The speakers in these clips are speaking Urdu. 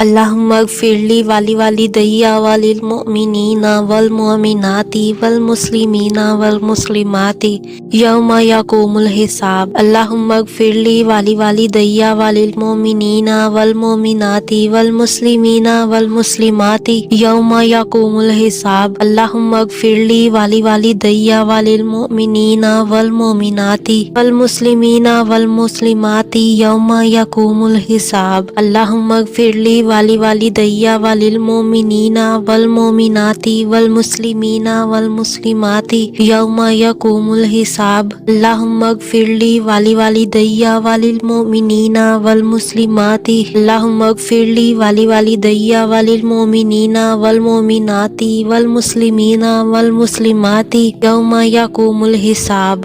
اللہم اغفر لی ولوالدی وللمؤمنین والمؤمنات والمسلمین والمسلمات یوم یقوم الحساب۔ اللہم اغفر لی ولوالدی وللمؤمنین والمؤمنات والمسلمین والمسلمات یوم یقوم الحساب۔ اللہم اغفر لی ولوالدی وللمؤمنین والمؤمنات والمسلمین والمسلمات یوم یقوم الحساب۔ اللہم اغفر لی ولوالدی وللمؤمنین والمؤمنات والمسلمین والمسلمات یوم یقوم الحساب۔ اللہم اغفر لی ولوالدی وللمؤمنین والمسلمات اللہم اغفر لی ولوالدی وللمؤمنین والمؤمنات والمسلمین والمسلمات یوم یقوم الحساب۔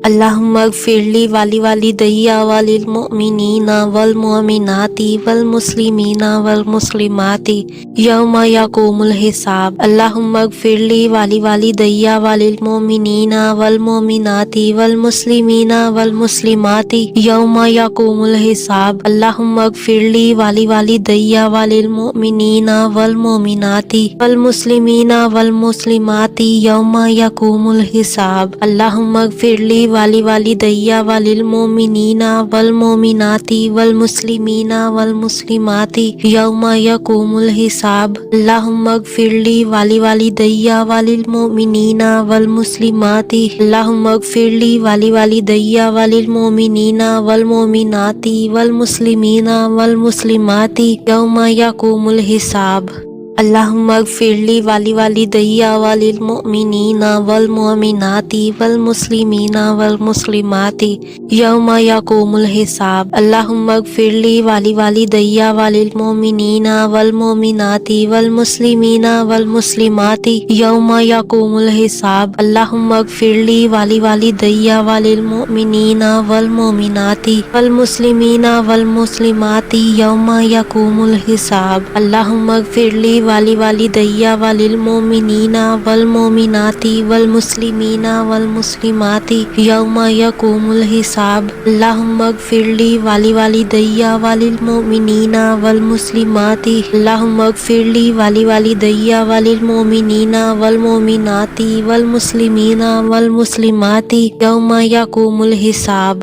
اللہم اغفر لی ولوالدی وللمؤمنین والمؤمنات والمسلمین والمسلمات یوم یقوم الحساب۔ اللہم اغفر لی ولوالدی وللمؤمنین والمؤمنات والمسلمین والمسلمات یوم یقوم الحساب۔ اللہم اغفر لی ولوالدی وللمؤمنین والمؤمنات والمسلمین والمسلمات یوم یقوم الحساب۔ اللہم اغفر لی ولوالدی وللمؤمنین والمؤمنات والمسلمین والمسلمات یوم یقوم الحساب۔ اللہم اغفر لی ولوالدی وللمؤمنین والمسلمات اللہم اغفر لی ولوالدی وللمؤمنین والمؤمنات والمسلمین والمسلمات یوم یقوم الحساب۔ اللہم اغفر لی ولوالدی وللمؤمنین والمؤمنات والمسلمین والمسلمات یوم یقوم الحساب۔ اللہم اغفر لی ولوالدی وللمؤمنین والمؤمنات والمسلمین والمسلمات یوم یقوم الحساب۔ اللہم اغفر لی ولوالدی وللمؤمنین والمؤمنات والمسلمین والمسلمات یوم یقوم الحساب۔ اللہم اغفر لی ولوالدی وللمؤمنین والمؤمنات والمسلمین والمسلمات یوم یقوم الحساب۔ اللہم اغفر لی ولوالدی وللمؤمنین والمسلمات اللہم اغفر لی ولوالدی وللمؤمنین والمؤمنات والمسلمین والمسلمات یوم یقوم الحساب۔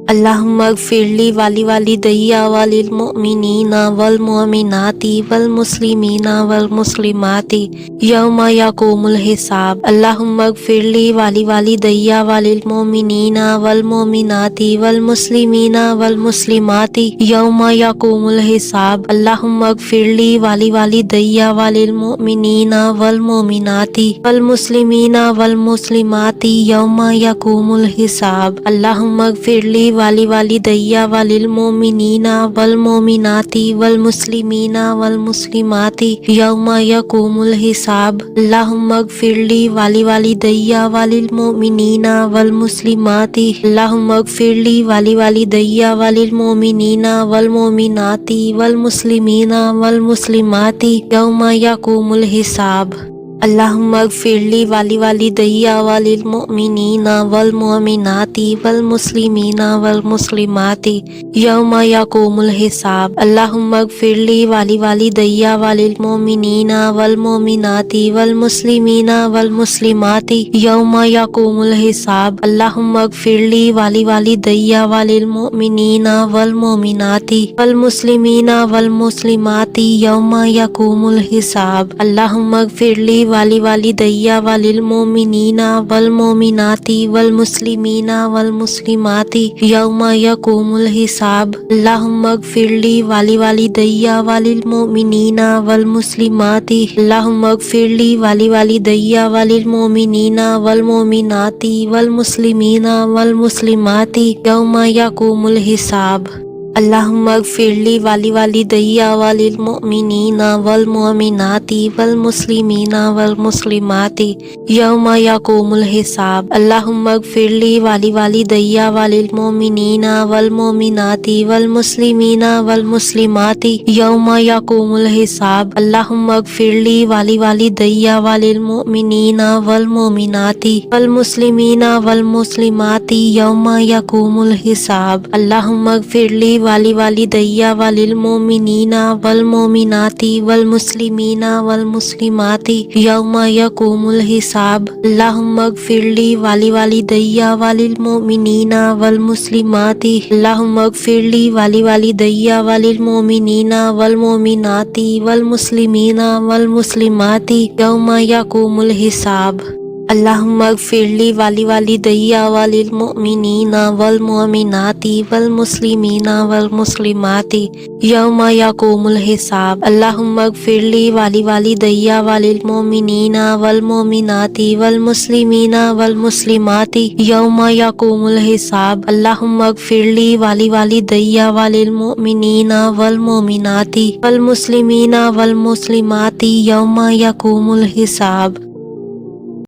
اللہم اغفر لی ولوالدی وللمؤمنین والمؤمنات والمسلمین والمسلمات یوم یقوم الحساب۔ اللہم اغفر لی ولوالدی وللمؤمنین والمؤمنات والمسلمین والمسلمات یوم یقوم الحساب۔ اللہم اغفر لی ولوالدی وللمؤمنین والمؤمنات والمسلمین والمسلمات یوم یقوم الحساب۔ اللہم اغفر لی ولوالدی وللمؤمنین والمؤمنات والمسلمین والمسلمات یوم یقوم الحساب۔ اللہم اغفر لی ولوالدی وللمؤمنین والمسلمات اللہم اغفر لی ولوالدی وللمؤمنین والمؤمنات والمسلمین والمسلمات یوم یقوم الحساب۔ اللہم اغفر لی ولوالدی وللمؤمنین والمؤمنات والمسلمین والمسلمات یوم یقوم الحساب۔ اللہم اغفر لی ولوالدی وللمؤمنین والمؤمنات والمسلمین والمسلمات یوم یقوم الحساب۔ اللہم اغفر لی ولوالدی وللمؤمنین والمؤمنات والمسلمین والمسلمات یوم یقوم الحساب۔ اللہم اغفر لی ولوالدی وللمؤمنین والمؤمنات والمسلمین والمسلمات یوم یقوم الحساب۔ اللہم اغفر لی ولوالدی وللمؤمنین والمسلمات اللہم اغفر لی ولوالدی وللمؤمنین والمؤمنات والمسلمین والمسلمات یوم یقوم الحساب۔ اللہم اغفر لی ولوالدی وللمؤمنین والمؤمنات والمسلمین والمسلمات یوم یقوم الحساب۔ اللہم اغفر لی ولوالدی وللمؤمنین والمؤمنات والمسلمین والمسلمات یوم یقوم الحساب۔ اللہم اغفر لی ولوالدی وللمؤمنین والمؤمنات والمسلمین والمسلمات یوم یقوم الحساب۔ اللہم اغفر لی ولوالدي وللمؤمنين والمؤمنات والمسلمين والمسلمات يوم يقوم الحساب اللهم اغفر لي ولوالدي وللمؤمنين والمسلمات اللهم اغفر لي ولوالدي وللمؤمنين والمؤمنات والمسلمين والمسلمات يوم يقوم الحساب اللهم اغفر لي ولوالدي وللمؤمنين والمؤمنات والمسلمين والمسلمات يوم يقوم الحساب اللهم اغفر لي ولوالدي وللمؤمنين والمؤمنات والمسلمين والمسلمات يوم يقوم الحساب اللهم اغفر لي ولوالدي وللمؤمنين والمؤمنات والمسلمين والمسلمات يوم يقوم الحساب